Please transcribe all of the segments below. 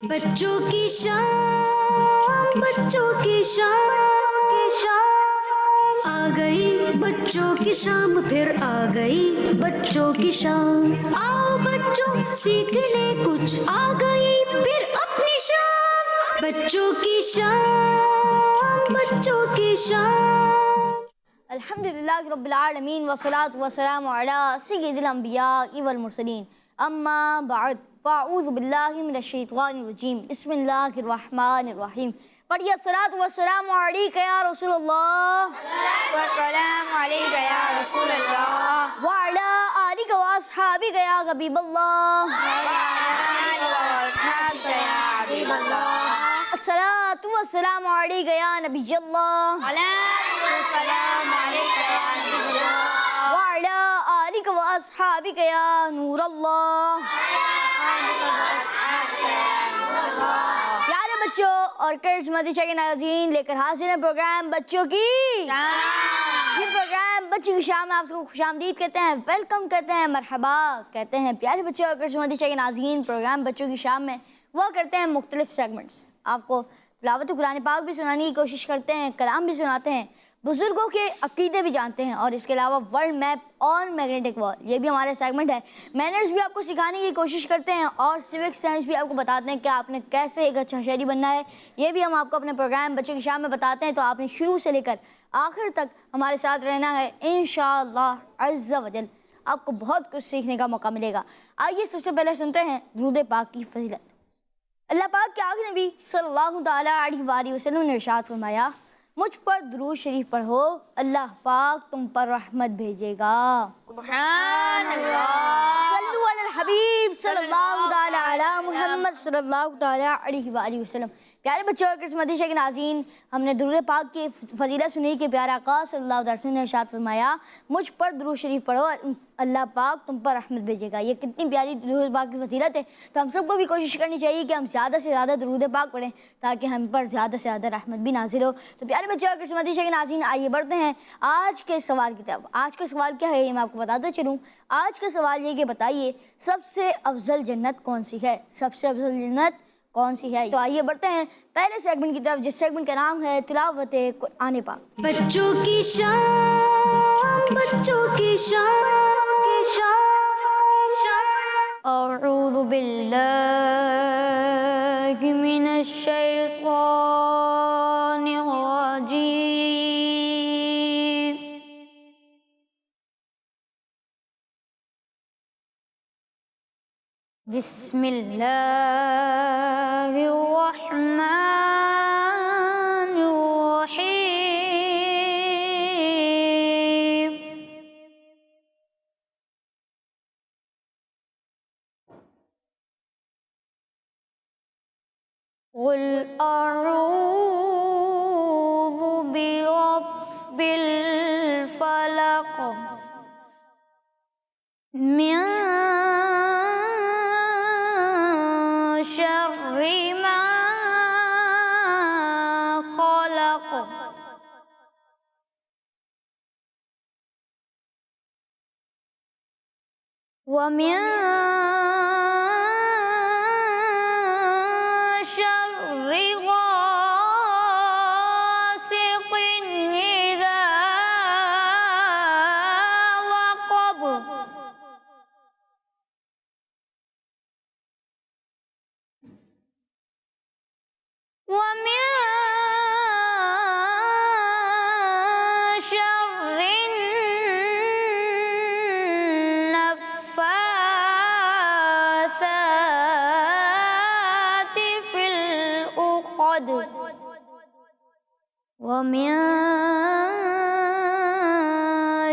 بچوں کی شام، بچوں کی شام آ گئی، بچوں کی شام پھر آ گئی، بچوں کی شام آؤ بچوں سیکھنے کچھ آ گئی پھر اپنی شام، بچوں کی شام، بچوں کی شام۔ الحمدللہ رب العالمین والصلاة والسلام علی سید الانبیاء والمرسلین، اما بعد فاعوذ باللہ من الشیطان الرجیم، بسم اللہ الرحمن الرحیم۔ پڑھیے الصلاة والسلام علیک یا رسول اللہ، والسلام علیک یا رسول اللہ، وعلی آلک واصحابک یا حبیب اللہ، حبیب اللہ، الصلاة والسلام علیک یا نبی اللہ، السلام علیک یا نبی اللہ، وعلی آلک واصحابک یا نور اللہ۔ پیارے بچوں اور کرس مدرسہ کے ناظرین، لے کر حاضر ہیں پروگرام بچوں کی یہ پروگرام بچوں کی شام میں آپ کو خوش آمدید کہتے ہیں، ویلکم کہتے ہیں، مرحبا کہتے ہیں۔ پیارے بچوں اور کرس مدرسہ کے ناظرین، پروگرام بچوں کی شام میں وہ کرتے ہیں مختلف سیگمنٹس، آپ کو تلاوت قرآن پاک بھی سنانے کی کوشش کرتے ہیں، کلام بھی سناتے ہیں، بزرگوں کے عقیدے بھی جانتے ہیں، اور اس کے علاوہ ورلڈ میپ اور میگنیٹک وال یہ بھی ہمارے سیگمنٹ ہے۔ مینرز بھی آپ کو سکھانے کی کوشش کرتے ہیں، اور سیوک سینس بھی آپ کو بتاتے ہیں کہ آپ نے کیسے ایک اچھا شہری بننا ہے، یہ بھی ہم آپ کو اپنے پروگرام بچوں کی شام میں بتاتے ہیں۔ تو آپ نے شروع سے لے کر آخر تک ہمارے ساتھ رہنا ہے انشاءاللہ عز و جل، آپ کو بہت کچھ سیکھنے کا موقع ملے گا۔ آئیے سب سے پہلے سنتے ہیں درود پاک کی فضیلت۔ اللہ پاک کے آخری نبی صلی اللہ تعالیٰ علیہ وآلہ وسلم نے ارشاد فرمایا، مجھ پر درود شریف پڑھو، اللہ پاک تم پر رحمت بھیجے گا۔ سبحان اللہ، صلو علی الحبیب صلی اللہ تعالیٰ علی محمد صلی اللہ تعالیٰ علیہ وآلہ وسلم۔ پیارے بچوں اور کرس مدرسہ کے ناظرین، ہم نے درود پاک کی فضیلت سنی کہ پیارے آقا صلی اللہ علیہ وسلم نے ارشاد فرمایا، مجھ پر درود شریف پڑھو، اللہ پاک تم پر رحمت بھیجے گا۔ یہ کتنی پیاری درود پاک کی فضیلت ہے، تو ہم سب کو بھی کوشش کرنی چاہیے کہ ہم زیادہ سے زیادہ درود پاک پڑھیں تاکہ ہم پر زیادہ سے زیادہ رحمت بھی نازل ہو۔ تو پیارے بچوں اور کرس مدرسہ کے ناظرین، آئیے بڑھتے ہیں آج کے سوال کی طرف۔ آج کا سوال کیا ہے یہ میں آپ کو بتاتے چلوں۔ آج کا سوال یہ کہ بتائیے سب سے افضل جنت کون سی ہے، سب سے افضل جنت کون سی ہے۔ تو آئیے بڑھتے ہیں پہلے سیگمنٹ کی طرف، جس سیگمنٹ کا نام ہے تلاوت قرآن پاک۔ بچوں کی شام، بچوں کی شام اعوذ باللہ من الشیطان الرجیم، بسم اللہ الرحمن الرحیم۔ قل اعوذ برب الفلق من شر ما خلق ومن شر غاسق إذا وقب ومن شر النفاثات في العقد ومن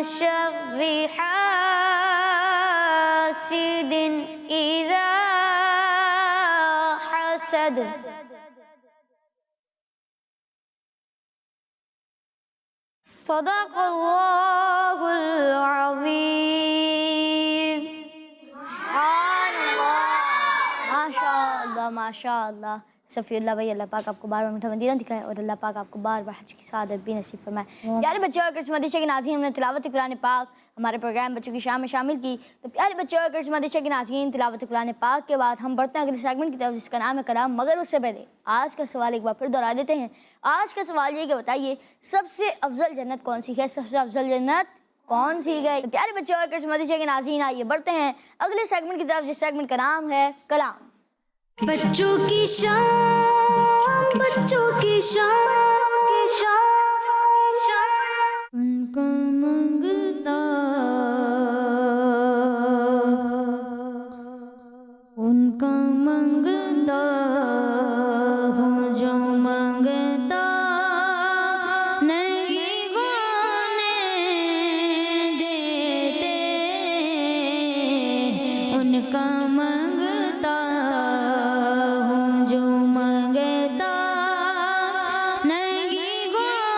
شر حاسد إذا حسد۔ صدق اللہ العظیم۔ سبحان اللہ، ماشاء اللہ ماشاء اللہ۔ صفی اللہ بھائی، اللہ پاک آپ کو بار بار میٹھا مدینہ دکھائے اور اللہ پاک آپ کو بار بار حج کی سعادت بھی نصیب فرمائے۔ پیارے بچوں اور کرشمدیشہ کے ناظرین، ہم نے تلاوت قرآن پاک ہمارے پروگرام بچوں کی شام میں شامل کی۔ تو پیارے بچوں اور کرشمدیشہ کے ناظرین، تلاوت قرآن پاک کے بعد ہم بڑھتے ہیں اگلے سیگمنٹ کی طرف جس کا نام ہے کلام، مگر اس سے پہلے آج کا سوال ایک بار پھر دہرا دیتے ہیں۔ آج کا سوال یہ کہ بتائیے سب سے افضل جنت کون سی ہے؟ سب سے افضل جنت کون سی ہے؟ تو پیارے بچوں اور کرشمدیشہ کے ناظرین، آئیے بڑھتے ہیں اگلے سیگمنٹ کی طرف جس سیگمنٹ کا نام ہے کلام۔ بچوں کی شام، بچوں کی شام، ان کو منگتا، ان کو منگتا ہوں جو منگتا نہیں گانے دیتے، ان کا منگتا ہوں جو منگتا نہیں گانے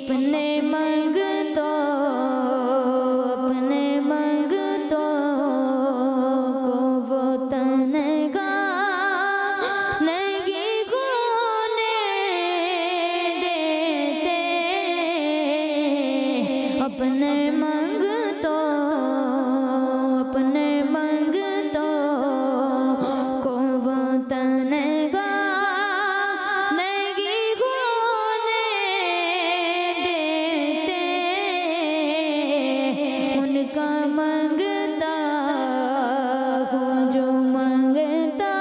اپنے منگتوں کو وہ تنگا نہیں ہونے دیتے اپنے منگتوں کو وہ تنگا نہیں ہونے دیتے ان کا منگتا ہو جو منگتا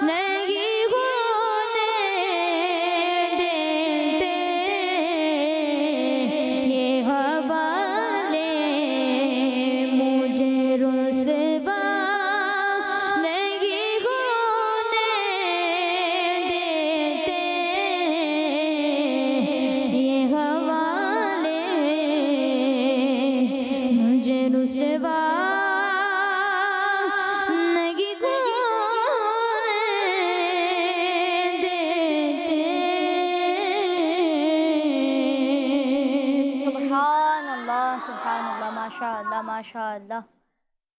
نہیں ہونے دیتے یہ حوالے مجھے رسوا نہیں ہونے دیتے یہ حوالے مجھے رسوا نہیں ہونے دیتے سبحان اللہ ماشاء اللہ ماشاء اللہ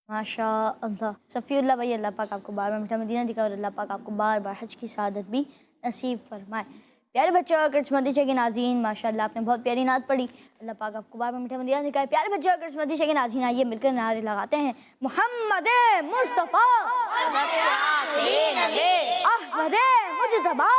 ماشاء اللہ. صفی اللہ بھائی اللہ پاک آپ کو بار بار میٹھا مدینہ دکھائے اور اللہ پاک آپ کو بار بار حج کی سعادت بھی نصیب فرمائے. پیارے بچوں اور کرسمس مدیشہ کے ناظرین ماشاء اللہ آپ نے بہت پیاری نعت پڑھی. اللہ پاک آپ کو بار بار میٹھا مدینہ دکھائے. پیارے بچوں اور کرسمس مدیشہ کے ناظرین آئیے مل کر نعرے لگاتے ہیں محمد مصطفیٰ احمد مجتبیٰ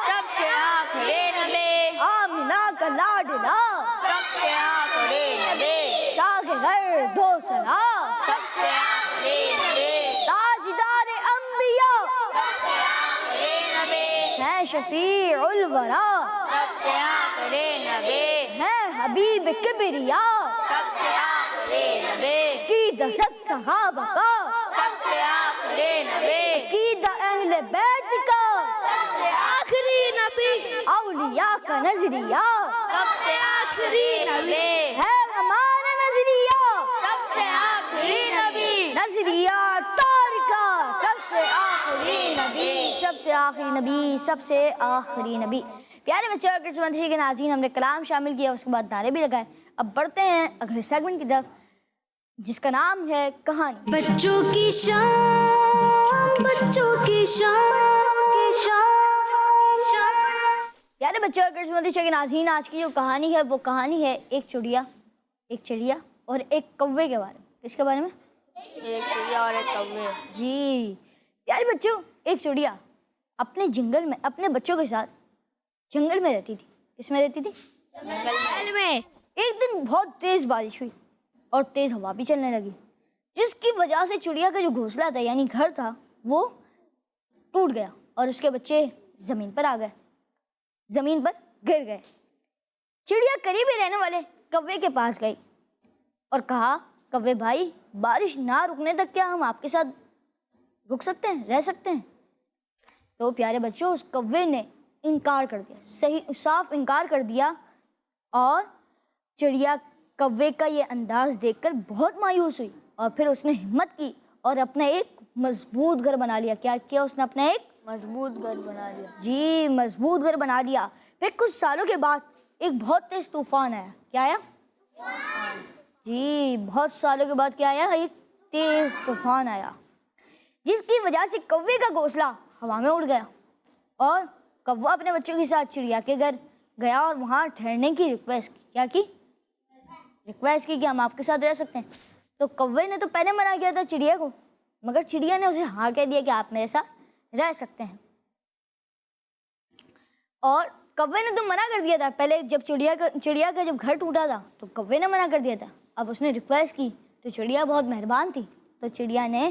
سب سے آخری نبی آمنہ کا لاڈلا سب سے آخری نبی شاہ کے گھر دو سرا سب سے آخری نبی تاجدار انبیاء سب سے آخری نبی ہے شفیع الورا سب سے آخری نبی ہے حبیب کبریا سب سے آخری نبی عقیدہ سب صحابہ کا سب سے آخری نبی عقیدہ اہل بیت کا سب سے آخری نبی اولیاء کا نظریہ سب سے آخری نبی ہے ہمارا نظریہ سب سے آخری نبی نظریہ تارکہ سب سے آخری نبی سب سے آخری نبی سب سے آخری نبی. پیارے بچوں اور کرسمس مدیشہ کے ناظرین ہم نے کلام شامل کیا اس کے بعد نعرے بھی لگائے. اب بڑھتے ہیں اگلے سیگمنٹ کی طرف جس کا نام ہے کہانی. بچوں کی شان بچوں کی شان پیارے بچوں اور کرسمس مدیشہ کے ناظرین آج کی جو کہانی ہے وہ کہانی ہے ایک چڑیا اور ایک کوے کے بارے میں. کس کے بارے میں؟ ایک چڑیا اور ایک کوے. جی پیارے بچوں ایک چڑیا اپنے جنگل میں اپنے بچوں کے ساتھ جنگل میں رہتی تھی. کس میں رہتی تھی؟ جنگل میں. ایک دن بہت تیز بارش ہوئی اور تیز ہوا بھی چلنے لگی جس کی وجہ سے چڑیا کا جو گھونسلہ تھا یعنی گھر تھا وہ ٹوٹ گیا اور اس کے بچے زمین پر آ گئے, زمین پر گر گئے. چڑیا قریب ہی رہنے والے کوے کے پاس گئی اور کہا کوے بھائی بارش نہ رکنے تک کیا ہم آپ کے ساتھ رک سکتے ہیں, رہ سکتے ہیں؟ تو پیارے بچوں اس کوے نے انکار کر دیا, صحیح صاف انکار کر دیا اور چڑیا کوے کا یہ انداز دیکھ کر بہت مایوس ہوئی اور پھر اس نے ہمت کی اور اپنا ایک مضبوط گھر بنا لیا. کیا کیا اس نے؟ اپنا ایک مضبوط گھر بنا لیا. جی مضبوط گھر بنا لیا. پھر کچھ سالوں کے بعد ایک بہت تیز طوفان آیا. کیا آیا؟ جی بہت سالوں کے بعد کیا آیا؟ ایک تیز طوفان آیا جس کی وجہ سے کوے کا گھونسلہ ہوا میں اڑ گیا اور کوا اپنے بچوں کے ساتھ چڑیا کے گھر گیا اور وہاں ٹھہرنے کی ریکویسٹ کی. کیا کی؟ ریکویسٹ کی کہ ہم آپ کے ساتھ رہ سکتے ہیں. تو کوے نے تو پہلے منع کیا تھا چڑیا کو, مگر چڑیا نے اسے ہاں کہہ دیا کہ آپ میرے ساتھ رہ سکتے ہیں. اور کوے نے تو منع کر دیا تھا پہلے, جب چڑیا کا جب گھر ٹوٹا تھا تو کوے نے منع کر دیا تھا. اب اس نے ریکویسٹ کی تو چڑیا بہت مہربان تھی تو چڑیا نے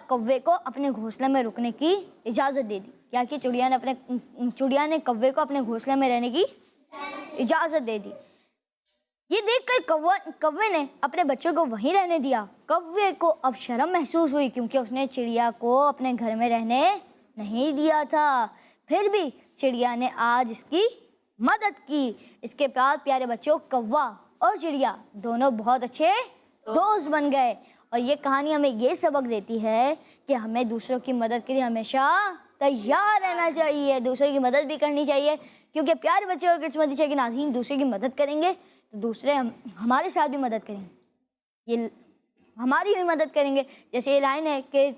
کوے کو اپنے گھونسلے میں رکنے کی اجازت دے دی. کیا کہ چڑیا نے کوے کو اپنے گھونسلے میں رہنے کی اجازت دے دی. یہ دیکھ کر کوے نے اپنے بچوں کو وہیں رہنے دیا. کوے کو اب شرم محسوس ہوئی کیونکہ اس نے چڑیا کو اپنے گھر میں رہنے نہیں دیا تھا. پھر بھی چڑیا نے آج اس کی مدد کی. اس کے بعد پیارے بچوں کوا اور چڑیا دونوں بہت اچھے دوست بن گئے. اور یہ کہانی ہمیں یہ سبق دیتی ہے کہ ہمیں دوسروں کی مدد کے لیے ہمیشہ تیار رہنا چاہیے, دوسرے کی مدد بھی کرنی چاہیے, کیونکہ پیارے بچے اور کرسمس ٹیچر کے ناظرین دوسرے کی مدد کریں گے تو دوسرے ہمارے ساتھ بھی مدد کریں گے, یہ ہماری بھی مدد کریں گے. جیسے یہ لائن ہے کہ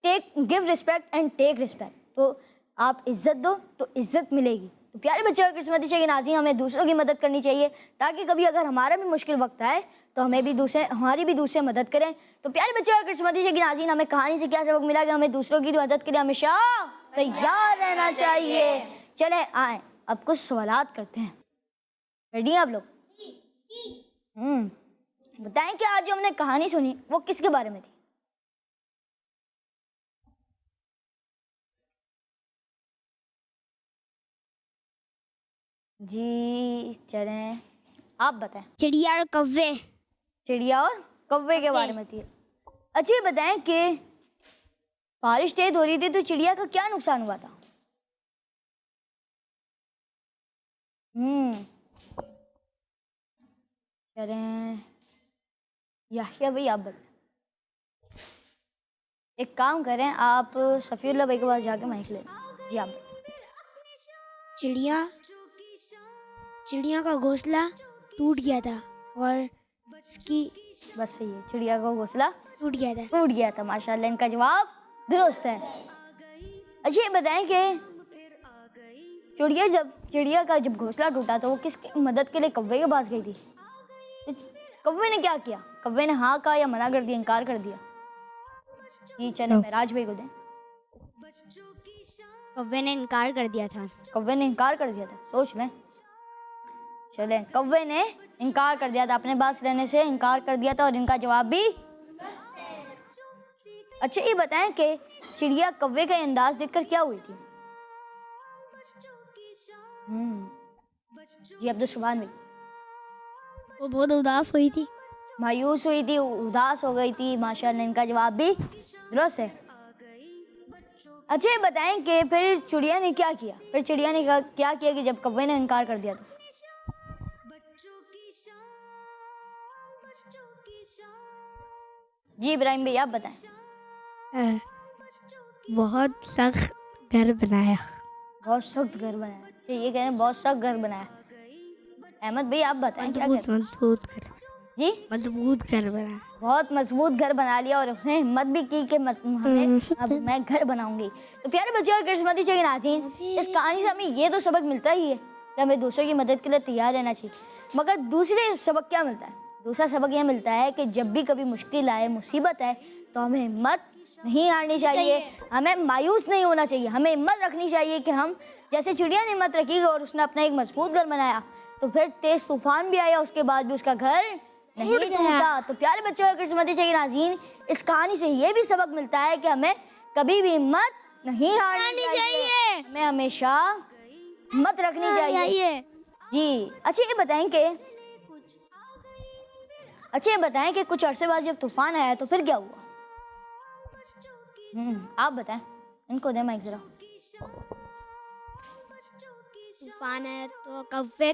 give respect and take respect, تو آپ عزت دو تو عزت ملے گی. تو پیارے بچے اور کرسمس ٹیچر کے ناظرین ہمیں دوسروں کی مدد کرنی چاہیے, تاکہ کبھی اگر ہمارا بھی مشکل وقت آئے تو ہماری بھی دوسرے مدد کریں. تو پیارے بچے اور کرسمس ٹیچر کے ناظرین ہمیں کہانی سے کیا سبق ملا کہ ہمیں دوسروں کی مدد کے لیے ہمیشہ تیار رہنا چاہیے. چلیں آئیں اب کچھ سوالات کرتے ہیں. ریڈی ہیں آپ لوگ؟ بتائیں کہ آج جو ہم نے کہانی سنی وہ کس کے بارے میں تھی؟ جی چلیں آپ بتائیں. چڑیا اور کوے. چڑیا اور کوے کے بارے میں تھی. اچھا یہ بتائیں کہ بارش تیز ہو رہی تھی تو چڑیا کا کیا نقصان ہوا تھا؟ چلیں یحییٰ بھائی آپ بتائیں. ایک کام کریں, آپ صفی اللہ بھائی کے پاس جا کے مائک لیں. جی آپ چڑیا کا گھونسلہ ٹوٹ گیا تھا اور اس کی بس صحیح ہے, چڑیا کا گھونسلہ ٹوٹ گیا تھا. ٹوٹ گیا تھا. ماشاء اللہ ان کا جواب درست ہے. اچھا یہ بتائیں کہ چڑیا کا جب گھونسلہ ٹوٹا تو وہ کس کی مدد کے لیے کوے کے پاس گئی تھی؟ کوے نے کیا کیا؟ کوے نے ہاں کہا یا منع کر دیا, انکار کر دیا؟ جی چلیں معراج بھائی کو دیں. کوے نے انکار کر دیا تھا. کوے نے انکار کر دیا تھا, سوچ لیں. چلیں کوے نے انکار کر دیا تھا, اپنے پاس رہنے سے انکار کر دیا تھا, اور ان کا جواب بھی. اچھا یہ بتائیں کہ چڑیا کوے کا انداز دیکھ کر کیا ہوئی تھی؟ جی عبدالسبحان بھائی. وہ بہت اداس ہوئی تھی. مایوس ہوئی تھی, اداس ہو گئی تھی. ماشاء اللہ ان کا جواب بھی درست ہے. اچھا یہ بتائیں کہ پھر چڑیا نے کیا کیا؟ پھر چڑیا نے کیا کیا کہ جب کوے نے انکار کر دیا تو؟ جی ابراہیم بھائی آپ بتائیں. بہت سخت گھر بنایا. بہت سخت گھر بنایا. اچھا یہ کہہ رہے ہیں بہت سخت گھر بنایا. احمد بھائی آپ بتائیں کیا کہتے ہیں؟ مضبوط گھر. جی مضبوط گھر بنایا. بہت مضبوط گھر بنا لیا, اور اس نے ہمت بھی کی کہ اب میں گھر بناؤں گی. تو پیارے بچے اور کرسمس ٹیچر کے ناظرین, اس کہانی سے ہمیں یہ تو سبق ملتا ہی ہے کہ ہمیں دوسروں کی مدد کے لیے تیار رہنا چاہیے. مگر دوسرے سبق کیا ملتا ہے؟ دوسرا سبق یہ ملتا ہے کہ جب بھی کبھی مشکل آئے, مصیبت آئے, تو ہمیں ہمت نہیں ہارنی چاہیے, ہمیں مایوس نہیں ہونا چاہیے, ہمیں ہمت رکھنی چاہیے کہ ہم جیسے چڑیا نے ہمت رکھی اور اس نے اپنا ایک مضبوط گھر بنایا, تو پھر تیز طوفان بھی آیا, اس کے بعد بھی اس کا گھر نہیں ٹوٹا. تو پیارے بچوں اور کرسمس ٹیچر کے ناظرین, اس کہانی سے یہ بھی سبق ملتا ہے کہ ہمیں کبھی بھی ہمت نہیں ہارنی چاہیے, ہمیں ہمیشہ ہمت رکھنی چاہیے. جی اچھا یہ بتائیں کہ کچھ عرصے بعد جب طوفان آیا تو پھر کیا ہوا؟ آپ بتائیں, ان کو دیں مائک ذرا. طوفان آیا تو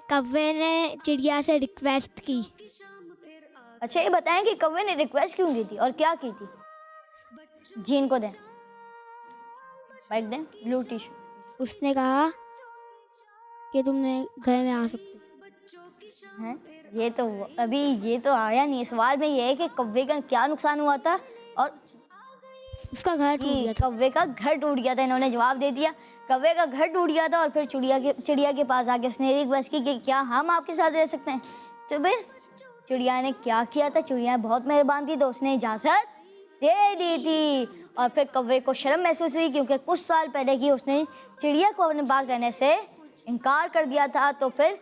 کوے نے چڑیا سے ریکویسٹ کی. اچھا یہ بتائیں کہ کوے نے ریکویسٹ کیوں کی تھی اور کیا کی تھی؟ جی ان کو دیں مائک دیں. بلو ٹی شرٹ. اس نے کہا کہ تم نے گھر میں آ سکتے. یہ تو ابھی یہ تو آیا نہیں. سوال میں یہ ہے کہ کوے کا کیا نقصان ہوا تھا اور اس کا گھر ٹوٹ گیا تھا. کوے کا گھر ٹوٹ گیا تھا. انہوں نے جواب دے دیا کوے کا گھر ٹوٹ گیا تھا, اور پھر چڑیا کے پاس آ کے اس نے ریکویسٹ کی کہ کیا ہم آپ کے ساتھ رہ سکتے ہیں. تو پھر چڑیا نے کیا کیا تھا؟ چڑیا بہت مہربان تھی تو اس نے اجازت دے دی تھی. اور پھر کوے کو شرم محسوس ہوئی کیونکہ کچھ سال پہلے کی اس نے چڑیا کو اپنے پاس رہنے سے انکار کر دیا تھا, تو پھر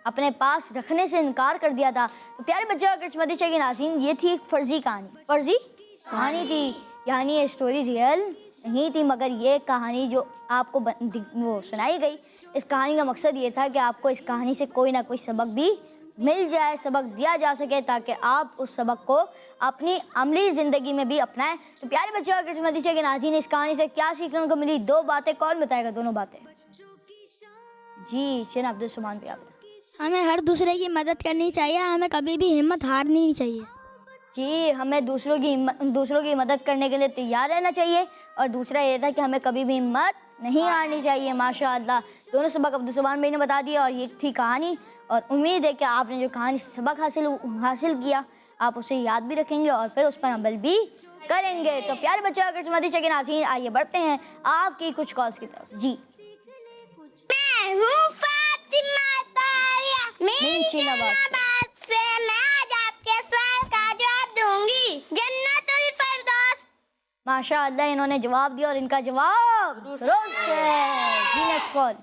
اپنے پاس رکھنے سے انکار کر دیا تھا. تو پیارے بچے اور کرسمس ٹیچر کے ناظرین, یہ تھی ایک فرضی کہانی تھی. یعنی یہ اسٹوری ریئل نہیں تھی, مگر یہ کہانی جو آپ کو وہ سنائی گئی, اس کہانی کا مقصد یہ تھا کہ آپ کو اس کہانی سے کوئی نہ کوئی سبق بھی مل جائے, سبق دیا جا سکے, تاکہ آپ اس سبق کو اپنی عملی زندگی میں بھی اپنائیں. تو پیارے بچے اور کرسمس ٹیچر کے ناظرین, اس کہانی سے کیا سیکھنے کو ملی؟ 2 باتیں. کون بتائے گا دونوں باتیں؟ جی شین عبدالسبحان پہ آپ. ہمیں ہر دوسرے کی مدد کرنی چاہیے, ہمیں کبھی بھی ہمت ہارنی نہیں چاہیے. جی ہمیں دوسروں کی مدد کرنے کے لیے تیار رہنا چاہیے، اور دوسرا یہ تھا کہ ہمیں کبھی بھی ہمت نہیں ہارنی چاہیے. ماشاء اللہ دونوں سبق عبدالسبحان بھائی نے بتا دیا، اور یہ تھی کہانی. اور امید ہے کہ آپ نے جو کہانی سے سبق حاصل کیا آپ اسے یاد بھی رکھیں گے اور پھر اس پر عمل بھی کریں گے. تو پیارے بچوں اگر مدرسہ کے ناظرین آئیے بڑھتے ہیں آپ کی کچھ کالز کی طرف. جی میں ہوں فاطمہ طاہرہ منچی نواز سے. میں آج آپ کے سوال کا جواب دوں گی. جنت الفردوس. ماشاء اللہ انہوں نے جواب دیا اور ان کا جواب درست ہے. جی نیکسٹ کال.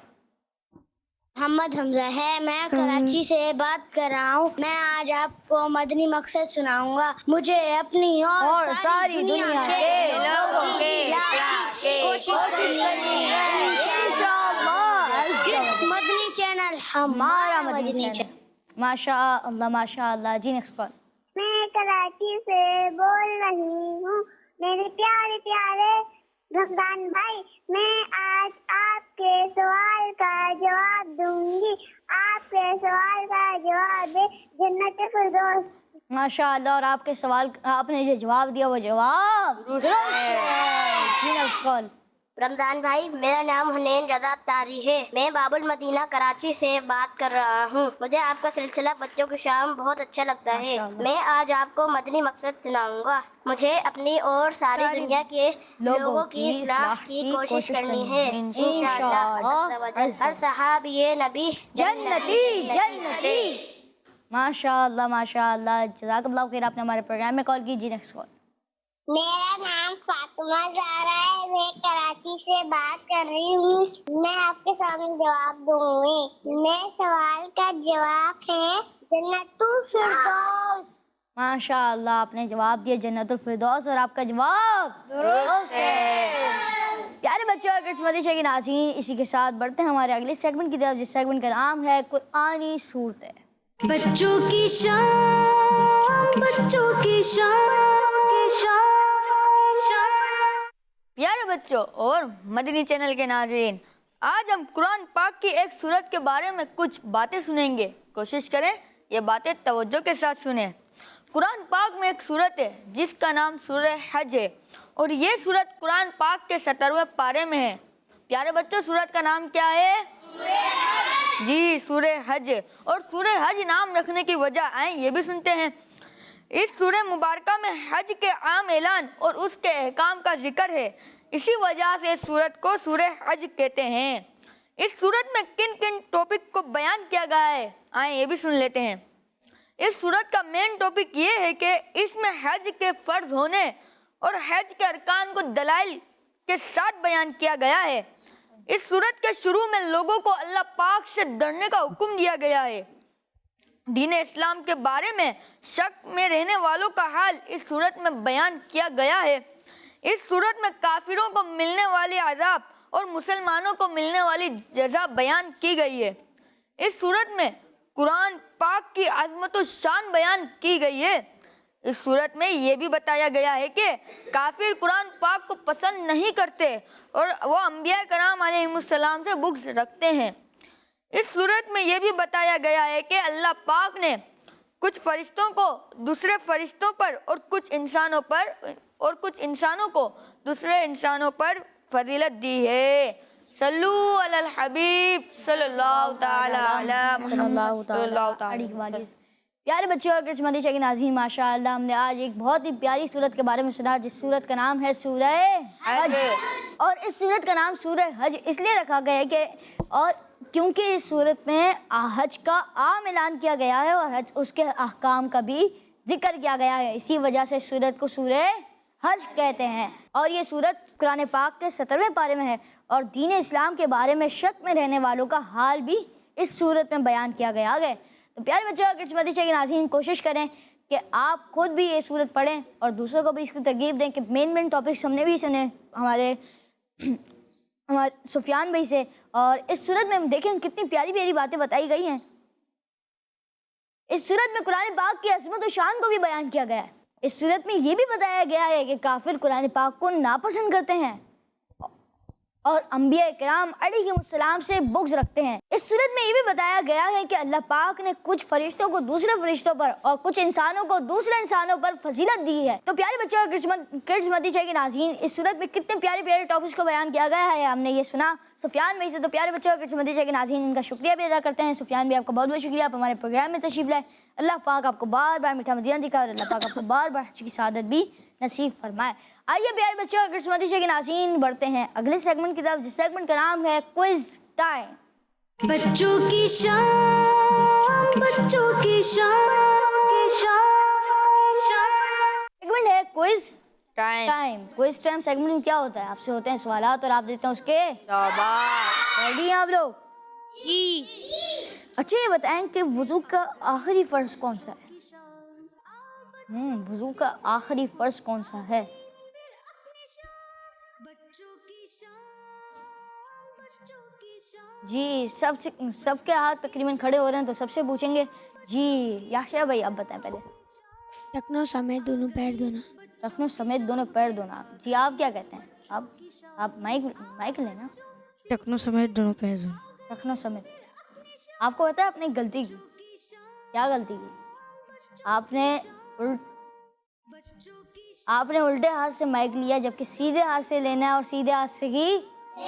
محمد حمزہ ہے، میں کراچی سے بات کر رہا ہوں. میں آج آپ کو مدنی مقصد سناؤں گا. مجھے اپنی اور ساری دنیا کے لوگوں کے اصلاح کی کوشش کرنی ہے انشاءاللہ. مدنی چینل ہمارا مدنی چینل. ماشاء اللہ ماشاء اللہ. جی نیکسٹ کال. میں کراچی سے بول رہی ہوں. میرے پیارے پیارے رمضان بھائی، میں آج آپ کے سوال کا جواب دوں گی. آپ کے سوال کا جواب ہے جنت الفردوس. ماشاء اللہ. اور آپ کے سوال آپ نے جو جواب دیا وہ جواب درست ہے. جی نیکسٹ کال. رمضان بھائی، میرا نام حنین رضا طاری ہے. میں باب المدینہ کراچی سے بات کر رہا ہوں. مجھے آپ کا سلسلہ بچوں کی شام بہت اچھا لگتا ہے. میں آج آپ کو مدنی مقصد سناؤں گا. مجھے اپنی اور ساری دنیا کے لوگوں کی اصلاح کی کوشش کرنی ہے انشاءاللہ. ہر صحابی نبی جنتی جنتی. ماشاء اللہ ماشاء اللہ. جزاک اللہ خیر. آپ نے ہمارے پروگرام میں کال کی. جی نیکسٹ کال. میرا نام فاطمہ زہرا ہے. میں کراچی سے بات کر رہی ہوں. میں آپ کے سامنے جواب دوں گی. میرے سوال کا جواب ہے جنت الفردوس. ماشاء اللہ آپ نے جواب دیا جنت الفردوس اور آپ کا جواب درست ہے. پیارے بچوں اور مدرسہ کے ناظرین اسی کے ساتھ بڑھتے ہیں ہمارے اگلے سیگمنٹ کی طرف جس سیگمنٹ کا نام ہے قرآنی صورتیں. بچوں کی شان بچوں کی شان. پیارے بچوں اور مدنی چینل کے ناظرین، آج ہم قرآن پاک کی ایک سورت کے بارے میں کچھ باتیں سنیں گے. کوشش کریں یہ باتیں توجہ کے ساتھ سنیں. قرآن پاک میں ایک سورت ہے جس کا نام سورہ حج ہے، اور یہ سورت قرآن پاک کے 17ویں پارے میں ہے. پیارے بچوں سورت کا نام کیا ہے؟ جی سورہ حج. اور سورہ حج نام رکھنے کی وجہ آئیں یہ بھی سنتے ہیں. اس سورہ مبارکہ میں حج کے عام اعلان اور اس کے احکام کا ذکر ہے. اسی وجہ سے اس سورت کو سورہ حج کہتے ہیں. اس سورت میں کن کن ٹاپک کو بیان کیا گیا ہے آئیں یہ بھی سن لیتے ہیں. اس سورت کا مین ٹاپک یہ ہے کہ اس میں حج کے فرض ہونے اور حج کے ارکان کو دلائل کے ساتھ بیان کیا گیا ہے. اس سورت کے شروع میں لوگوں کو اللہ پاک سے ڈرنے کا حکم دیا گیا ہے. دین اسلام کے بارے میں شک میں رہنے والوں کا حال اس سورت میں بیان کیا گیا ہے. اس سورت میں کافروں کو ملنے والے عذاب اور مسلمانوں کو ملنے والی جزا بیان کی گئی ہے. اس سورت میں قرآن پاک کی عظمت و شان بیان کی گئی ہے. اس سورت میں یہ بھی بتایا گیا ہے کہ کافر قرآن پاک کو پسند نہیں کرتے اور وہ انبیاء کرام علیہ السلام سے بغض رکھتے ہیں. اس صورت میں یہ بھی بتایا گیا ہے کہ اللہ پاک نے کچھ فرشتوں کو دوسرے فرشتوں پر اور کچھ انسانوں کو دوسرے انسانوں پر فضیلت دی ہے. صلو علی الحبیب صلی اللہ تعالی علی محمد صلی اللہ تعالی علیہ وسلم. پیارے بچوں اور مدرسہ کے ناظرین ماشاء اللہ ہم نے آج ایک بہت ہی پیاری سورت کے بارے میں سنا جس سورت کا نام ہے سورہ حج. اور اس سورت کا نام سورہ حج اس لیے رکھا گیا ہے کہ اور کیونکہ اس سورت میں حج کا عام اعلان کیا گیا ہے اور حج اس کے احکام کا بھی ذکر کیا گیا ہے. اسی وجہ سے اس سورت کو سورہ حج کہتے ہیں. اور یہ سورت قرآن پاک کے 17ویں پارے میں ہے اور دین اسلام کے بارے میں شک میں رہنے والوں کا حال بھی اس سورت میں بیان کیا گیا ہے. تو پیارے بچوں اور مدرسہ کے ناظرین کوشش کریں کہ آپ خود بھی یہ سورت پڑھیں اور دوسروں کو بھی اس کی ترغیب دیں کہ مین ٹاپکس ہم نے بھی سنے ہمارے سفیان بھائی سے. اور اس سورت میں ہم دیکھیں کتنی پیاری پیاری باتیں بتائی گئی ہیں. اس سورت میں قرآن پاک کی عظمت و شان کو بھی بیان کیا گیا ہے. اس سورت میں یہ بھی بتایا گیا ہے کہ کافر قرآن پاک کو ناپسند کرتے ہیں اور انبیاء کرام علیہم سے بغض رکھتے ہیں۔ اس صورت میں یہ بھی بتایا گیا ہے کہ اللہ پاک نے کچھ فرشتوں کو دوسرے فرشتوں پر اور کچھ انسانوں کو دوسرے انسانوں پر فضیلت دی ہے۔ تو پیارے بچوں اور کڈز مدی چینل کے ناظرین، اس صورت میں کتنے پیارے پیارے ٹاپکس کو بیان کیا گیا ہے، ہم نے یہ سنا سفیان بھائی سے۔ تو پیارے بچوں اور کڈز مدی چینل کے ناظرین، ان کا شکریہ بھی ادا کرتے ہیں۔ سفیان بھی آپ کا بہت بہت شکریہ، آپ ہمارے پروگرام میں تشریف لائے۔ اللہ پاک آپ کو بار بار میٹھا مدینہ دکھائے اور اللہ پاک آپ کو بار بار حج کی سعادت بھی نصیب فرمائے۔ آئیے پیارے بچوں اور کرسمتی کے ناظرین، بڑھتے ہیں اگلے سیگمنٹ کی طرف، جس سیگمنٹ کا نام ہے کوئز ٹائم۔ بچوں کی شان، بچوں کی شان، سیگمنٹ ہے quiz time. Quiz time segment میں کیا ہوتا ہے؟ آپ سے ہوتے ہیں سوالات اور آپ دیتے ہیں اس کے جوابات۔ ریڈی ہیں آپ لوگ؟ جی۔ اچھا یہ بتائیں کہ وضو کا آخری فرض کون سا ہے؟ وضو کا آخری فرض کون سا ہے؟ جی سب کے ہاتھ تقریباً کھڑے ہو رہے ہیں، تو سب سے پوچھیں گے۔ جی یحییٰ بھائی آپ بتائیں پہلے۔ ٹخنوں سمیت دونوں پیر دھونا۔ ٹخنوں سمیت دونوں پیر دھونا۔ جی آپ کیا کہتے ہیں؟ آپ مائک لینا۔ ٹخنوں سمیت دونوں پیر دھونا۔ ٹخنوں سمیت۔ آپ کو پتا ہے آپ نے غلطی کی؟ کیا غلطی کی؟ آپ نے الٹے ہاتھ سے مائک لیا، جبکہ سیدھے ہاتھ سے لینا ہے اور سیدھے ہاتھ سے ہی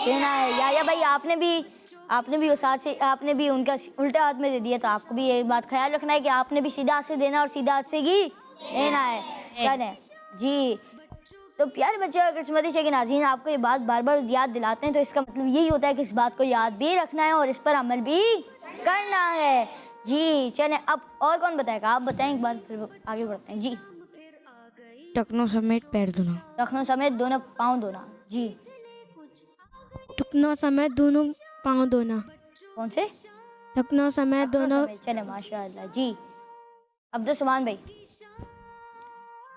دینا ہے۔ یا بھائی آپ نے بھی اس ہاتھ سے، آپ نے بھی ان کا الٹے ہاتھ میں دے دیا، تو آپ کو بھی یہ بات خیال رکھنا ہے کہ آپ نے بھی سیدھا ہاتھ سے دینا اور سیدھا ہاتھ سے ہی لینا ہے۔ چلیں جی، تو پیارے بچے اور کرسمتی کے ناظرین، آپ کو یہ بات بار بار یاد دلاتے ہیں، تو اس کا مطلب یہی ہوتا ہے کہ اس بات کو یاد بھی رکھنا ہے اور اس پر عمل بھی کرنا ہے۔ جی چلیں، اب اور کون بتائے گا؟ آپ بتائیں ایک بار، پھر آگے بڑھتے ہیں۔ جی ٹخنوں سمیت پیر دھونا۔ ٹخنوں سمیت دونوں پاؤں دھونا۔ جی ٹخنوں سمیت دونوں پاؤں دھونا۔ کون سے؟ ٹخنوں سمیت دونوں۔ چلیں ماشاء اللہ۔ جی عبدالسمان بھائی۔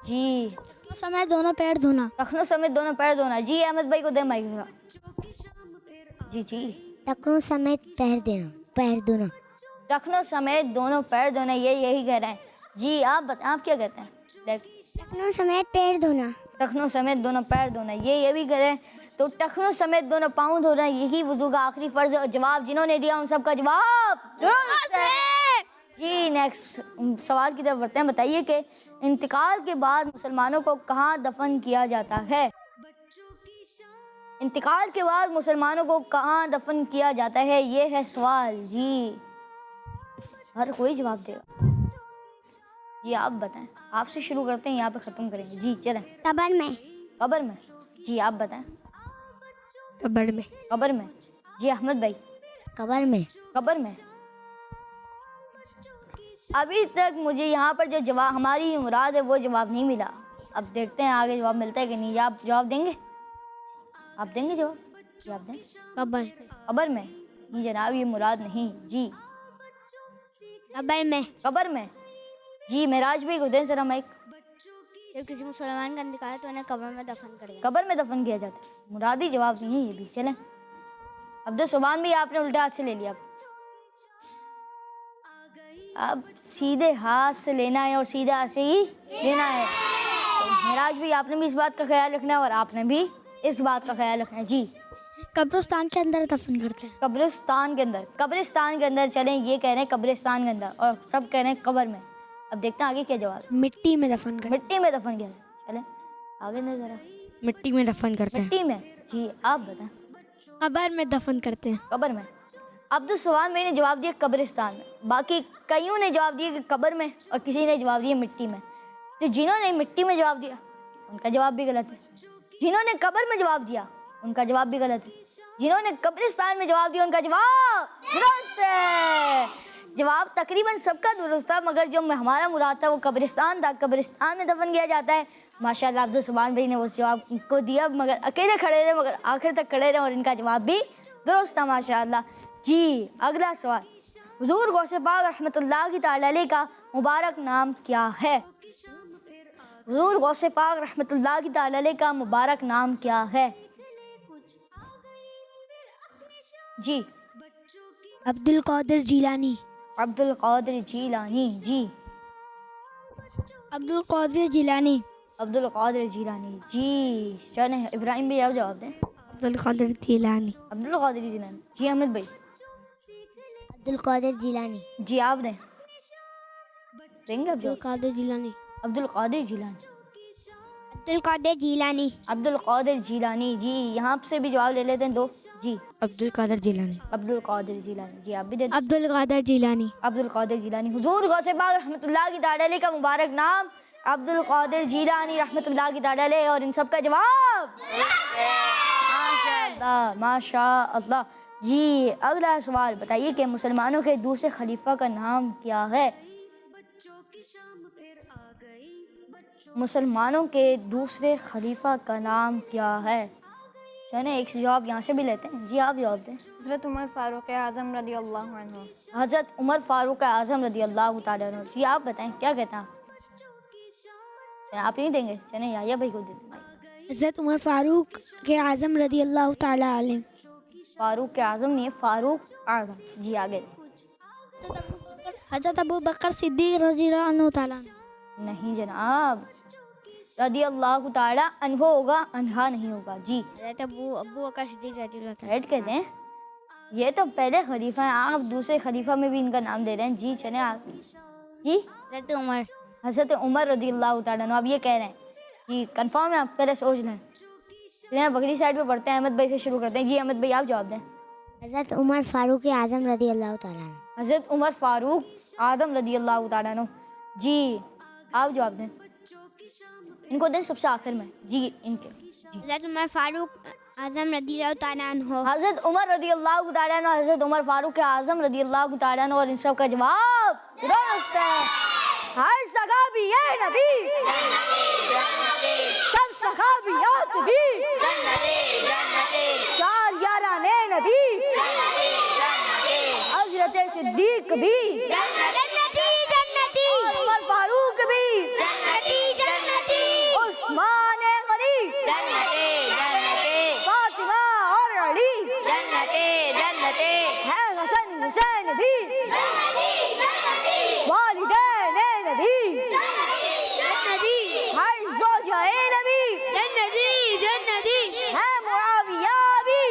جی سمیت دونوں پیر دھونا۔ ٹخنوں سمیت دونوں پیر دھونا۔ جی احمد بھائی کو دیں مائک ذرا۔ جی ٹخنوں سمیت پیر دھونا۔ ٹخنوں سمیت دونوں پیر دھونا، یہی کہہ رہے ہیں۔ جی آپ بتائیں، آپ کیا کہتے ہیں؟ ٹخنوں سمیت پیر دھونا۔ ٹخنوں سمیت دونوں پیر دھونا، یہ بھی کریں۔ تو ٹخنوں سمیت دونوں پاؤں دھونا یہی وضو کا آخری فرض ہے۔ جواب جنہوں نے دیا ان سب کا جواب درست ہے۔ جی نیکسٹ سوال کی طرف بڑھتے ہیں۔ بتائیے کہ انتقال کے بعد مسلمانوں کو کہاں دفن کیا جاتا ہے؟ انتقال کے بعد مسلمانوں کو کہاں دفن کیا جاتا ہے، یہ ہے سوال۔ جی ہر کوئی جواب دے گا۔ جی آپ بتائیں، آپ سے شروع کرتے ہیں، یہاں پہ ختم کریں گے۔ جی چلیں۔ قبر میں۔ قبر میں۔ جی آپ بتائیں۔ قبر میں۔ قبر میں۔ جی احمد بھائی۔ قبر میں۔ قبر میں۔ ابھی تک مجھے یہاں پر جو جواب ہماری مراد ہے وہ جواب نہیں ملا۔ اب دیکھتے ہیں آگے جواب ملتا ہے کہ نہیں۔ آپ جواب دیں گے؟ آپ دیں گے جواب؟ جی آپ دیں۔ قبر۔ قبر میں؟ نہیں جناب، یہ مراد نہیں۔ جی قبر میں۔ قبر میں۔ جی معراج بھائی کو دیں ذرا مائک۔ جب کسی مسلمان کا انتقال ہے تو انہیں قبر میں دفن کرے گا۔ قبر میں دفن کیا جاتا ہے، مرادی جواب نہیں ہے یہ بھی۔ چلیں عبدالسبحان بھی آپ نے الٹے ہاتھ سے لے لیا۔ اب سیدھے ہاتھ سے لینا ہے اور سیدھے ہاتھ سے ہی لینا ہے۔ تو معراج بھی آپ نے بھی اس بات کا خیال رکھنا ہے اور آپ نے بھی اس بات کا خیال رکھنا ہے۔ جی قبرستان کے اندر دفن کرتے ہیں۔ قبرستان کے اندر۔ قبرستان کے اندر چلیں، یہ کہہ رہے ہیں قبرستان کے اندر اور سب کہہ رہے ہیں قبر میں۔ اب دیکھتے ہیں آگے کیا جواب۔ مٹی میں دفن کرتے مٹی میں دفن کیا ہے۔ چلیں آگے دیں ذرا۔ ہیں۔ مٹی میں دفن کرتے ہیں۔ مٹی میں۔ جی آپ بتائیں۔ قبر میں دفن کرتے ہیں۔ قبر میں۔ عبدالسبحان میں نے جواب دیا قبرستان میں، باقی کئیوں نے جواب دیا کہ قبر میں اور کسی نے جواب دیا مٹی میں۔ تو جنہوں نے مٹی میں جواب دیا ان کا جواب بھی غلط ہے، جنہوں نے قبر میں جواب دیا ان کا جواب بھی غلط ہے، جنہوں نے قبرستان میں جواب دیا ان کا جواب درست ہے۔ جواب تقریباً سب کا درست تھا، مگر جو ہمارا مراد تھا وہ قبرستان تھا۔ قبرستان میں دفن کیا جاتا ہے۔ ماشاءاللہ عبدالسبحان بھائی نے اس جواب کو دیا، مگر اکیلے کھڑے رہے، مگر آخر تک کھڑے رہے اور ان کا جواب بھی درست تھا ماشاءاللہ۔ جی اگلا سوال، حضور غوث پاک رحمۃ اللہ تعالی علیہ کا مبارک نام کیا ہے؟ حضور غوث پاک رحمۃ اللہ تعالی علیہ کا مبارک نام کیا ہے؟ جی عبد القادر جیلانی۔ عبد القادر جیلانی۔ جی عبد القادر جیلانی۔ عبد القادر جیلانی۔ جی چلیں ابراہیم بھی آپ جواب دیں۔ عبد القادر جیلانی. عبد القادر جیلانی. جی احمد بھائی. عبد القادر جیلانی. جی آپ دیں گے آپ عبد جواب؟ القادر جیلانی. عبد القادر جیلانی. عبد القادر جیلانی. عبد القادر جیلانی. جی یہاں سے بھی جواب لے لیتے ہیں دو. جی عبد القادر جیلانی. عبد القادر جیلانی. جی آپ بھی دے دیں. عبد القادر جیلانی. عبد القادر جیلانی. حضور غوث پاک رحمۃ اللہ کی تعالی علیہ کا مبارک نام عبد القادر جیلانی رحمۃ اللہ کی تعالی علیہ. اور ان سب کا جواب ماشاء اللہ ماشاء اللہ. جی اگلا سوال بتائیے کہ مسلمانوں کے دوسرے خلیفہ کا نام کیا ہے؟ مسلمانوں کے دوسرے خلیفہ کا نام کیا ہے؟ چلیں ایک سے جواب یہاں سے بھی لیتے ہیں. جی آپ جواب دیں. حضرت عمر فاروق اعظم رضی اللہ عنہ. حضرت عمر فاروق اعظم رضی اللہ تعالیٰ عنہ. جی آپ بتائیں کیا کہتے ہیں آپ؟ آپ نہیں دیں گے؟ چلیں یا بھائی کو دے دیں. حضرت عمر فاروق کے اعظم رضی اللہ تعالیٰ علیہ. فاروق اعظم نہیں فاروق اعظم. جی آگے. حضرت ابو بکر صدیق رضی اللہ عنہ تعالیٰ. نہیں جناب رضی اللہ تعالیٰ عنہ ہوگا انہا نہیں ہوگا. جی حضرت ابو بکر صدیق رضی اللہ تعالیٰ. ایڈ کہتے ہیں. یہ تو پہلے خلیفہ ہیں آپ دوسرے خلیفہ میں بھی ان کا نام دے رہے ہیں. جی چلیں آپ. جی حضرت عمر. حضرت عمر رضی اللہ تعالیٰ عنہ. آپ یہ کہہ رہے ہیں جی کنفرم ہے؟ آپ پہلے سوچ لیں. چلیں بغلی سائڈ پہ پڑھتے ہیں. احمد بھائی سے شروع کرتے ہیں. جی احمد بھائی آپ جواب دیں. حضرت عمر فاروق اعظم رضی اللہ تعالیٰ. حضرت عمر فاروق اعظم رضی اللہ تعالیٰ عنہ. جی آپ جواب دیں. ان کو دیں سب سے آخر میں. جی ان کے. جی حضرت عمر فاروق اعظم رضی اللہ تعالیٰ عنہ. حضرت عمر رضی اللہ تعالیٰ عنہ. حضرت عمر فاروق اعظم رضی اللہ تعالیٰ عنہ. اور ان سب کا جواب درست ہے. ہر صحابی ہے نبی سب صحابیات بھی چار یارانے نبی حضرت صدیق بھی عمر فاروق بھی عثمان غنی فاطمہ اور علی ہے حسن حسین بھی والدین نبی ہر زوجہ نبی ہے معاویہ بھی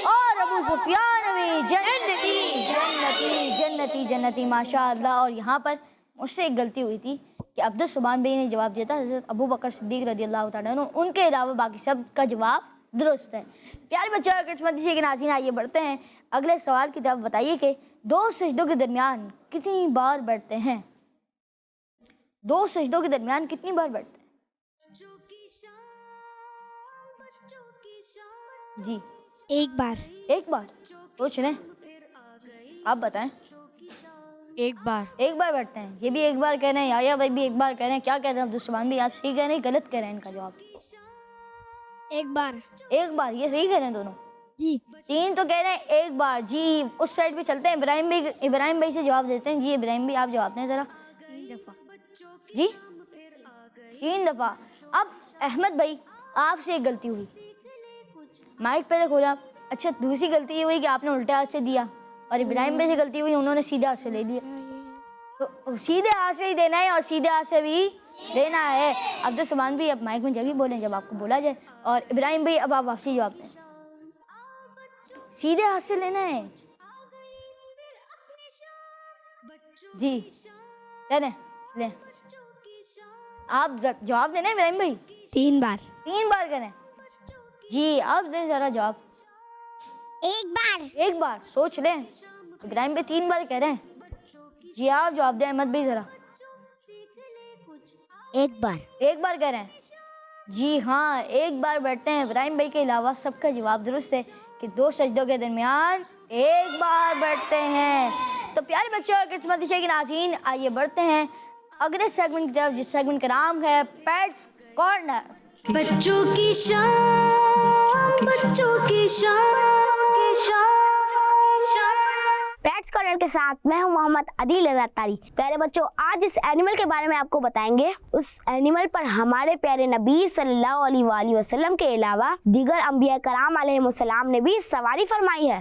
اور ابو سفیان بھی جنتی جنتی ماشاء اللہ. اور یہاں پر مجھ سے ایک غلطی ہوئی تھی کہ عبد السبحان بھائی نے جواب دیا تھا حضرت ابو بکر صدیق رضی اللہ تعالیٰ عنہ. ان کے علاوہ باقی سب کا جواب درست ہے. پیارے بچے اور کرسمتی کے ناظرین آئیے بڑھتے ہیں اگلے سوال کی طرف. بتائیے کہ دو سجدوں کے درمیان کتنی بار بڑھتے ہیں؟ دو سجدوں کے درمیان کتنی بار بڑھتے ہیں؟ جی ایک بار. ایک بار. سوچ لیں آپ بتائیں. ایک بار. ایک بار بڑھتے ہیں. یہ بھی ایک بار کہہ رہے ہیں. یا بھائی بھی ایک بار کہہ رہے ہیں. کیا کہہ رہے ہیں عبد السبحان بھی؟ آپ صحیح کہہ رہے ہیں غلط کہہ رہے ہیں؟ ان کا جواب ایک بار. ایک بار. یہ صحیح کہہ رہے ہیں دونوں. جی تین تو کہہ رہے ہیں ایک بار. جی اس سائڈ پہ چلتے ہیں. ابراہیم بھائی سے جواب دیتے ہیں. جی ابراہیم بھائی آپ جواب دیں ذرا. جی 3 دفعہ. اب احمد بھائی آپ سے ایک غلطی ہوئی. مائک پہلے کھولا. اچھا دوسری غلطی یہ ہوئی کہ آپ نے الٹے ہاتھ سے دیا. اور ابراہیم بھائی سے غلطی ہوئی انہوں نے سیدھے ہاتھ سے لے لیا. تو سیدھے ہاتھ سے ہی دینا ہے اور سیدھے ہاتھ سے بھی لینا ہے. عبد السبحان بھی اب مائک میں جب ہی بولیں جب آپ کو بولا جائے. اور ابراہیم بھائی اب آپ واپسی جواب دیں. سیدھے ہاتھ سے لینا ہے. جی لیں آپ جواب دینا ہے ابراہیم بھائی. 3 بار. 3 بار کریں. جی آپ دیں ذرا جواب. ایک بار. سوچ لیں. ابراہیم بھائی 3 بار کہہ رہے ہیں. جی آپ جواب دیں احمد بھائی ذرا. ایک بار. ایک بار کہہ رہے ہیں. جی ہاں ایک بار بیٹھتے ہیں. ابراہیم بھائی کے علاوہ سب کا جواب درست ہے کہ 2 سجدوں کے درمیان ایک بار بیٹھتے ہیں. تو پیارے بچے اور کرسمتی کے ناظرین آئیے بڑھتے ہیں اگلے سیگمنٹ کی طرف جس سیگمنٹ کا نام ہے پیٹس کارنر. بچوں کی شام بچوں کی شام پیٹس کارنر کے ساتھ میں ہوں محمد عدیل رضا تاری. پیارے بچوں آج اس اینیمل کے بارے میں آپ کو بتائیں گے. اس اینیمل پر ہمارے پیارے نبی صلی اللہ علیہ وآلہ وسلم کے علاوہ دیگر انبیاء کرام علیہ السلام نے بھی سواری فرمائی ہے.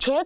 6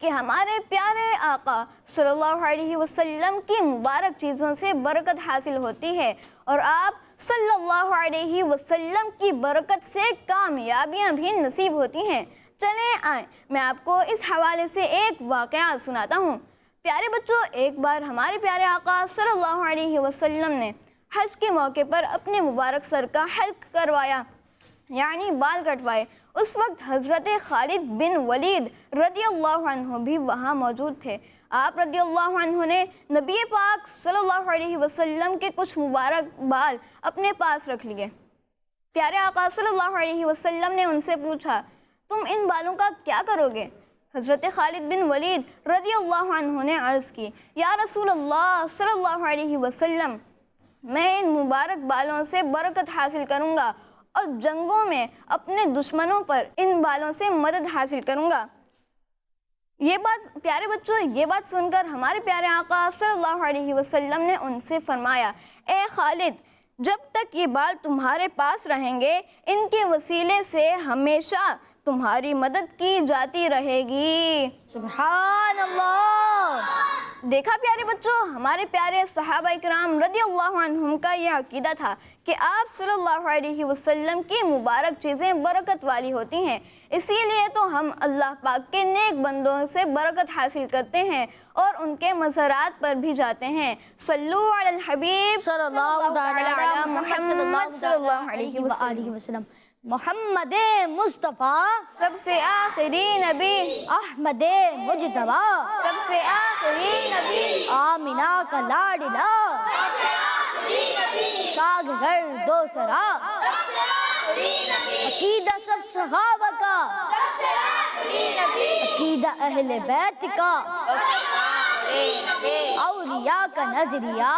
کہ ہمارے پیارے آقا صلی اللہ علیہ وسلم کی مبارک چیزوں سے برکت حاصل ہوتی ہے اور آپ صلی اللہ علیہ وسلم کی برکت سے کامیابیاں بھی نصیب ہوتی ہیں۔ چلیں آئیں میں آپ کو اس حوالے سے ایک واقعہ سناتا ہوں۔ پیارے بچوں، ایک بار ہمارے پیارے آقا صلی اللہ علیہ وسلم نے حج کے موقع پر اپنے مبارک سر کا حلق کروایا، یعنی بال کٹوائے۔ اس وقت حضرت خالد بن ولید رضی اللہ عنہ بھی وہاں موجود تھے۔ آپ رضی اللہ عنہ نے نبی پاک صلی اللہ علیہ وسلم کے کچھ مبارک بال اپنے پاس رکھ لیے۔ پیارے آقا صلی اللہ علیہ وسلم نے ان سے پوچھا، تم ان بالوں کا کیا کرو گے؟ حضرت خالد بن ولید رضی اللہ عنہ نے عرض کی، یا رسول اللہ صلی اللہ علیہ وسلم، میں ان مبارک بالوں سے برکت حاصل کروں گا اور جنگوں میں اپنے دشمنوں پر ان بالوں سے مدد حاصل کروں گا۔ یہ بات پیارے بچوں، یہ بات سن کر ہمارے پیارے آقا صلی اللہ علیہ وسلم نے ان سے فرمایا، اے خالد، جب تک یہ بال تمہارے پاس رہیں گے ان کے وسیلے سے ہمیشہ تمہاری مدد کی جاتی رہے گی۔ سبحان اللہ۔ دیکھا پیارے بچوں، ہمارے پیارے صحابہ کرام رضی اللہ عنہم کا یہ عقیدہ تھا کہ آپ صلی اللہ علیہ وسلم کی مبارک چیزیں برکت والی ہوتی ہیں، اسی لیے تو ہم اللہ پاک کے نیک بندوں سے برکت حاصل کرتے ہیں اور ان کے مزارات پر بھی جاتے ہیں۔ صلو علی الحبیب صلی اللہ علی محمد صلی اللہ علیہ وآلہ وسلم۔ محمد مصطفیٰ سب سے آخری نبی، احمد مجتبیٰ سب سے آخری نبی، آمینہ کا لاڈلا شاگرد دوسرا، عقیدہ سب صحابہ کا، عقیدہ اہل بیت کا، اولیاء کا نظریہ،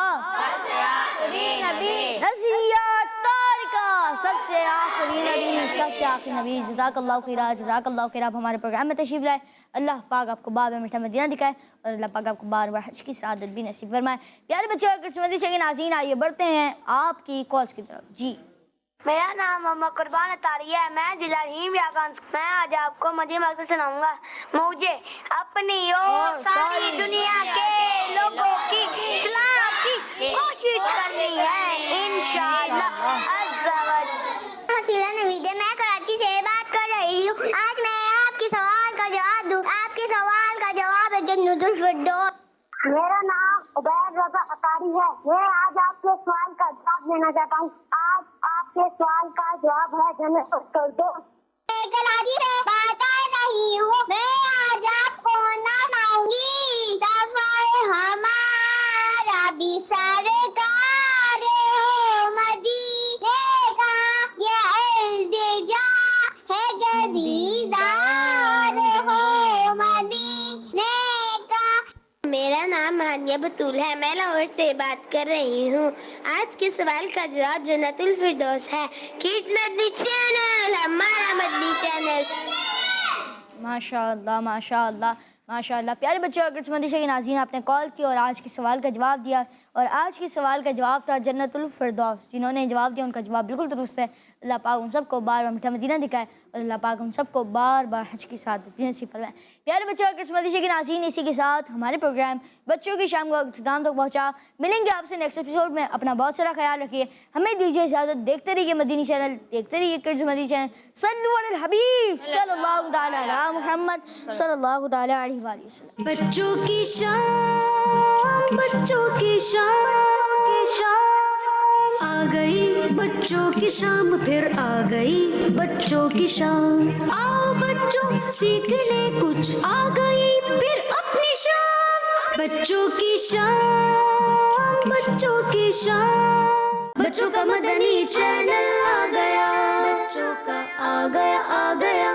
نظریہ تارکہ، سب سے آخری نبی، سب سے آخری نبی۔ جزاک اللہ خیرہ، جزاک اللہ خیرہ۔ آپ ہمارے پروگرام میں تشریف لائے، اللہ پاک آپ کو بار بار میٹھا مدینہ دکھائے اور اللہ پاک آپ کو بار بار حج کی سعادت بھی نصیب فرمائے۔ پیارے بچوں اور کرسمتی کے ناظرین، آئیے بڑھتے ہیں آپ کی کالز کی طرف۔ جی، میرا نام محمد قربان اطاری ہے، میں ضلع رحیم یاگان سے۔ میں آج آپ کو مدنی مقصد سناؤں گا۔ مجھے اپنی اور ساری دنیا کے لوگوں کی اصلاح کی کوشش کرنی ہے، انشاءاللہ عز و جل۔ میں کراچی سے بات کر رہی ہوں۔ آج میں آپ کے سوال کا جواب دوں۔ آپ کے سوال کا جواب ہے جنت الفردوس۔ میرا نام عبید رضا اطاری ہے، میں آج آپ کے سوال کا جواب دینا چاہتا ہوں۔ آج آپ کے سوال کا جواب ہے جنت الفردوس۔ میں کراچی سے بات کر رہی ہوں۔ میں آج آپ کو سناؤں گی سفر ہمارا بھی سرکار ہو مدینے کا، یہ التجا ہے جدیدار ہو مدینے کا۔ میرا نام ہانیہ بطول ہے، میں لاہور سے بات کر رہی ہوں۔ آج کے سوال کا جواب جنت الفردوس ہے۔ کڈز مدنی چینل، ہمارا مدنی چینل۔ ماشاء اللہ، ماشاء اللہ، ماشاء اللہ۔ پیارے بچوں اور کرسمتی کے ناظرین، آپ نے کال کی اور آج کے سوال کا جواب دیا، اور آج کے سوال کا جواب تھا جنت الفردوس۔ جنہوں نے جواب دیا ان کا جواب بالکل درست ہے۔ اللہ پاک ان سب کو بار بار میٹھا مدینہ دکھائے اور اللہ پاک ان سب کو بار بار حج کی سعادت بھی نصیب فرمائے۔ پیارے بچوں اور کرسمتی کے ناظرین، اسی کے ساتھ ہمارے پروگرام بچوں کی شام کو اختتام تک پہنچا۔ ملیں گے آپ سے نیکسٹ ایپیسوڈ میں۔ اپنا بہت سارا خیال رکھیے، ہمیں دیجیے اجازت۔ دیکھتے رہیے مدینی چینل، دیکھتے رہیے کڈز مدنی چینل۔ صلو علی الحبیب صلی اللہ تعالی علی محمد صلی اللہ تعالی علیہ وآلہ وسلم۔ بچوں کی شام، بچوں کی شام، آ گئی بچوں کی شام، پھر آ گئی بچوں کی شام۔ آؤ بچوں سیکھ لے کچھ، آ گئی پھر اپنی شام۔ بچوں کی شام، بچوں کی شام، بچوں کا مدنی چینل آ گیا، بچوں کا آ گیا، آ گیا۔